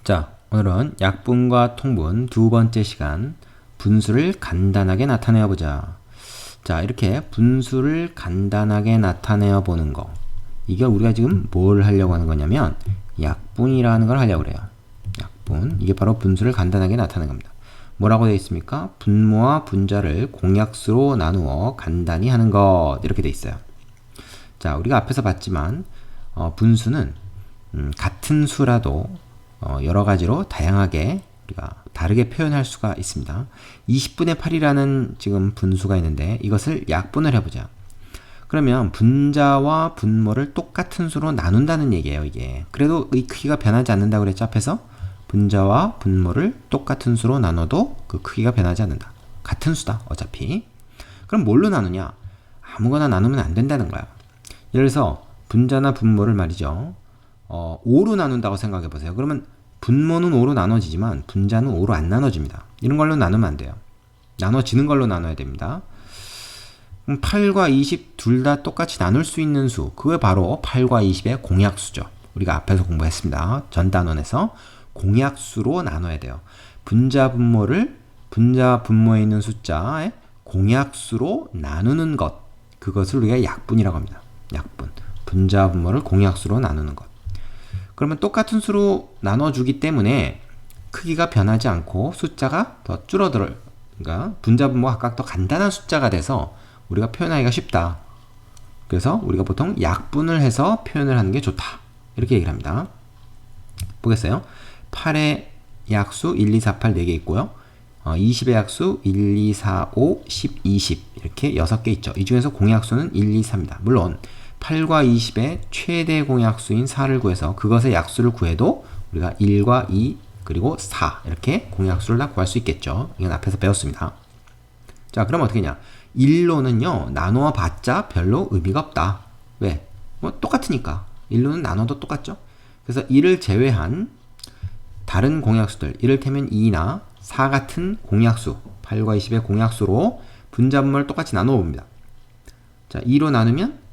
자, 오늘은 약분과 통분 두 번째 시간 분수를 간단하게 나타내어 보자. 자, 이렇게 분수를 간단하게 나타내어 보는 거. 이게 우리가 지금 뭘 하려고 하는 거냐면 약분이라는 걸 하려고 그래요. 약분. 이게 바로 분수를 간단하게 나타내는 겁니다. 뭐라고 되어 있습니까? 분모와 분자를 공약수로 나누어 간단히 하는 것. 이렇게 되어 있어요. 자, 우리가 앞에서 봤지만 분수는 같은 수라도 여러 가지로 다양하게 우리가 다르게 표현할 수가 있습니다. 20분의 8이라는 지금 분수가 있는데 이것을 약분을 해보자. 그러면 분자와 분모를 똑같은 수로 나눈다는 얘기예요, 이게. 그래도 이 크기가 변하지 않는다고 그랬죠, 앞에서? 분자와 분모를 똑같은 수로 나눠도 그 크기가 변하지 않는다. 같은 수다, 어차피. 그럼 뭘로 나누냐? 아무거나 나누면 안 된다는 거야. 예를 들어서 분자나 분모를 말이죠. 5로 나눈다고 생각해 보세요. 그러면 분모는 5로 나눠지지만 분자는 5로 안 나눠집니다. 이런 걸로 나누면 안 돼요. 나눠지는 걸로 나눠야 됩니다. 8과 20 둘 다 똑같이 나눌 수 있는 수, 그게 바로 8과 20의 공약수죠. 우리가 앞에서 공부했습니다. 전단원에서 공약수로 나눠야 돼요. 분자 분모에 있는 숫자의 공약수로 나누는 것, 그것을 우리가 약분이라고 합니다. 약분. 분자 분모를 공약수로 나누는 것. 그러면 똑같은 수로 나눠주기 때문에 크기가 변하지 않고 숫자가 더 줄어들어요. 그러니까 분자 분모가 각각 더 간단한 숫자가 돼서 우리가 표현하기가 쉽다. 그래서 우리가 보통 약분을 해서 표현을 하는 게 좋다. 이렇게 얘기를 합니다. 보겠어요. 8의 약수 1, 2, 4, 8 4개 있고요. 20의 약수 1, 2, 4, 5, 10, 20 이렇게 6개 있죠. 이 중에서 공약수는 1, 2, 4입니다. 물론 8과 20의 최대 공약수인 4를 구해서 그것의 약수를 구해도 우리가 1과 2 그리고 4 이렇게 공약수를 다 구할 수 있겠죠. 이건 앞에서 배웠습니다. 자, 그럼 어떻게 하냐? 1로는요 나누어 봤자 별로 의미가 없다. 왜? 뭐 똑같으니까. 1로는 나눠도 똑같죠. 그래서 1을 제외한 다른 공약수들, 이를테면 2나 4 같은 공약수, 8과 20의 공약수로 분자 분모를 똑같이 나누어 봅니다. 자, 2로 나누면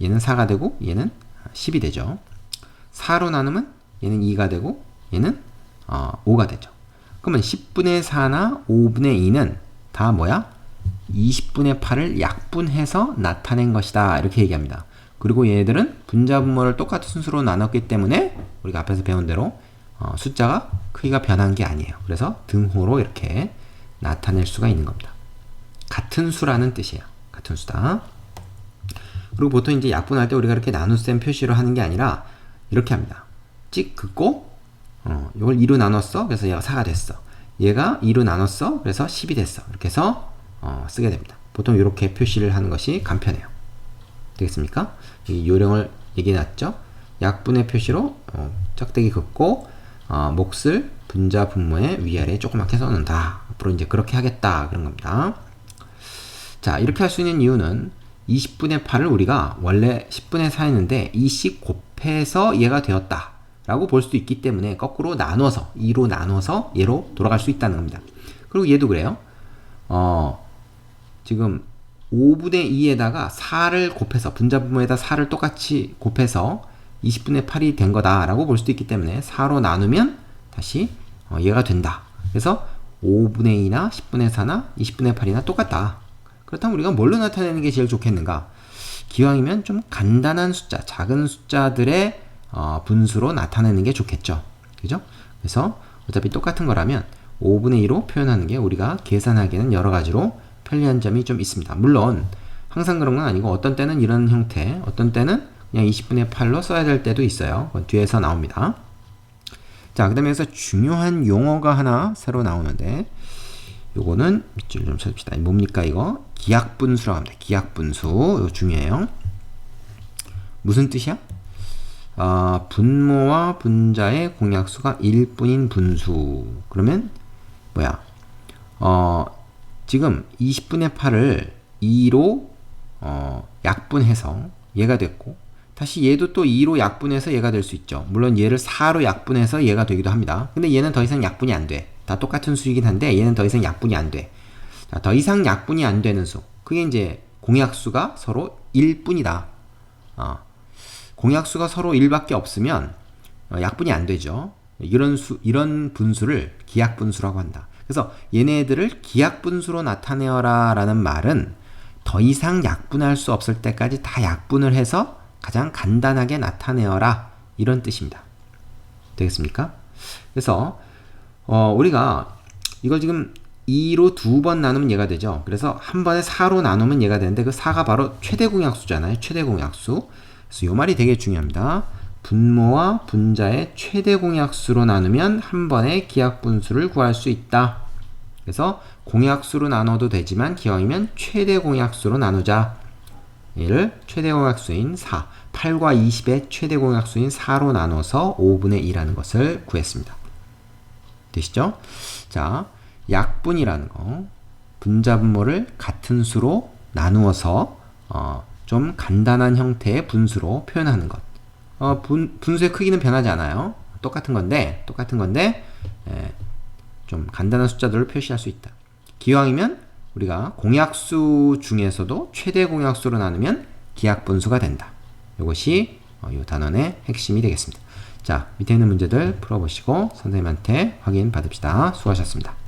얘는 4가 되고 얘는 10이 되죠. 4로 나누면 얘는 2가 되고 얘는 5가 되죠. 그러면 10분의 4나 5분의 2는 다 뭐야? 20분의 8을 약분해서 나타낸 것이다. 이렇게 얘기합니다. 그리고 얘네들은 분자 분모를 똑같은 순수로 나눴기 때문에 우리가 앞에서 배운 대로 숫자가 크기가 변한 게 아니에요. 그래서 등호로 이렇게 나타낼 수가 있는 겁니다. 같은 수라는 뜻이에요. 같은 수다. 그리고 보통 이제 약분할 때 우리가 이렇게 나눗셈 표시로 하는 게 아니라 이렇게 합니다. 찍 긋고 이걸 2로 나눴어. 그래서 얘가 4가 됐어. 얘가 2로 나눴어. 그래서 10이 됐어. 이렇게 해서 쓰게 됩니다. 보통 이렇게 표시를 하는 것이 간편해요. 되겠습니까? 이 요령을 얘기해놨죠. 약분의 표시로 짝대기 긋고 몫을 분자 분모의 위아래에 조그맣게 써놓는다. 앞으로 이제 그렇게 하겠다 그런 겁니다. 자, 이렇게 할 수 있는 이유는 20분의 8을 우리가 원래 10분의 4였는데 2씩 곱해서 얘가 되었다 라고 볼 수도 있기 때문에 거꾸로 나눠서 2로 나눠서 얘로 돌아갈 수 있다는 겁니다. 그리고 얘도 그래요. 지금 5분의 2에다가 4를 곱해서 분자 분모에다 4를 똑같이 곱해서 20분의 8이 된 거다 라고 볼 수도 있기 때문에 4로 나누면 다시 얘가 된다. 그래서 5분의 2나 10분의 4나 20분의 8이나 똑같다. 그렇다면 우리가 뭘로 나타내는 게 제일 좋겠는가? 기왕이면 좀 간단한 숫자, 작은 숫자들의 분수로 나타내는 게 좋겠죠. 그죠? 그래서 어차피 똑같은 거라면 5분의 2로 표현하는 게 우리가 계산하기에는 여러 가지로 편리한 점이 좀 있습니다. 물론 항상 그런 건 아니고 어떤 때는 이런 형태, 어떤 때는 그냥 20분의 8로 써야 될 때도 있어요. 그건 뒤에서 나옵니다. 자, 그 다음에 여기서 중요한 용어가 하나 새로 나오는데 요거는 밑줄 좀 쳐줍시다. 뭡니까 이거? 기약분수라고 합니다. 기약분수. 이거 중요해요. 무슨 뜻이야? 분모와 분자의 공약수가 1뿐인 분수. 그러면 뭐야? 지금 20분의 8을 2로 약분해서 얘가 됐고 다시 얘도 또 2로 약분해서 얘가 될 수 있죠. 물론 얘를 4로 약분해서 얘가 되기도 합니다. 근데 얘는 더 이상 약분이 안 돼. 다 똑같은 수이긴 한데 얘는 더 이상 약분이 안 돼. 자, 더 이상 약분이 안 되는 수. 그게 이제 공약수가 서로 1뿐이다. 공약수가 서로 1밖에 없으면 약분이 안 되죠. 이런 분수를 기하분수라고 한다. 그래서 얘네들을 기하분수로 나타내어라 라는 말은 더 이상 약분할 수 없을 때까지 다 약분을 해서 가장 간단하게 나타내어라 이런 뜻입니다. 되겠습니까? 그래서 우리가 이걸 지금 2로 2번 나누면 얘가 되죠. 그래서 한 번에 4로 나누면 얘가 되는데 그 4가 바로 최대공약수잖아요. 최대공약수. 그래서 이 말이 되게 중요합니다. 분모와 분자의 최대공약수로 나누면 한 번에 기하분수를 구할 수 있다. 그래서 공약수로 나눠도 되지만 기왕이면 최대공약수로 나누자. 얘를 최대공약수인 4, 8과 20의 최대공약수인 4로 나눠서 5분의 2라는 것을 구했습니다. 되시죠? 자, 약분이라는 거, 분자분모를 같은 수로 나누어서 좀 간단한 형태의 분수로 표현하는 것. 분수의 크기는 변하지 않아요. 똑같은 건데 좀 간단한 숫자들을 표시할 수 있다. 기왕이면 우리가 공약수 중에서도 최대 공약수로 나누면 기하분수가 된다. 이것이 이 단원의 핵심이 되겠습니다. 자, 밑에 있는 문제들 풀어보시고 선생님한테 확인 받읍시다. 수고하셨습니다.